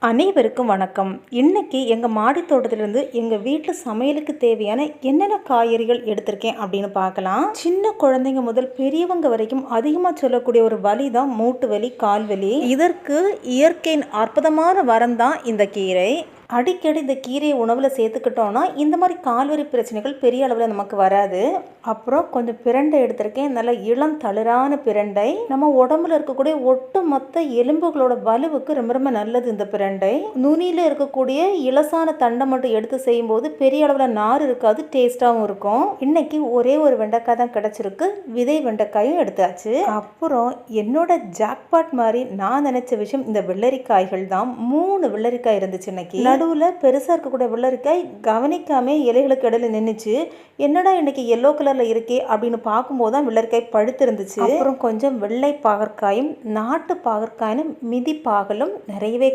அனைவருக்கும் வணக்கம். இன்னைக்கு எங்க மாடி தோட்டத்திலிருந்து எங்க வீட்டு சமையலுக்கு தேவையான என்னென்ன காய்கறிகள் எடுத்திருக்கேன் அப்படின்னு பார்க்கலாம். சின்ன குழந்தைங்க முதல் பெரியவங்க வரைக்கும் அதிகமா சொல்லக்கூடிய ஒரு வலி தான் மூட்டு வலி, கால் வலி. இதற்கு இயற்கையின் அற்புதமான வரம் தான் இந்த கீரை. அடிக்கடி இந்த கீரையை உணவில் சேர்த்துக்கிட்டோன்னா இந்த மாதிரி கால்வலி பிரச்சனைகள் பெரிய அளவில் நமக்கு வராது. அப்புறம் கொஞ்சம் பிரண்டை எடுத்திருக்கேன். நல்ல இளம் தளிரான பிரண்டை. நம்ம உடம்புல இருக்கக்கூடிய ஒட்டு மொத்த எலும்புகளோட வலுவுக்கு ரொம்ப ரொம்ப நல்லது இந்த பிரண்டை. நுனியில் இருக்கக்கூடிய இலசான தண்டை மட்டும் எடுத்து செய்யும்போது பெரிய அளவில் நார் இருக்காது, டேஸ்டாகவும் இருக்கும். இன்னைக்கு ஒரே ஒரு வெண்டைக்காய் தான் கிடச்சிருக்கு. விதை வெண்டைக்காயும் எடுத்தாச்சு. அப்புறம் என்னோட ஜாக்பாட் மாதிரி நான் நினைச்ச விஷயம் இந்த வெள்ளரிக்காய்கள் தான். 3 வெள்ளரிக்காய் இருந்துச்சு இன்னைக்கு. நடுவில் பெருசாக இருக்கக்கூடிய வெள்ளரிக்காய் கவனிக்காமே இலைகளுக்கு இடையில நின்றுச்சு. என்னடா இன்னைக்கு எல்லோ கலரில் இருக்கே அப்படின்னு பார்க்கும்போது தான் வெள்ளரிக்காய் பழுத்து இருந்துச்சு. அப்புறம் கொஞ்சம் வெள்ளை பாகற்காயும் நாட்டு பாகற்காயும் மிதி பாகலும் நிறையவே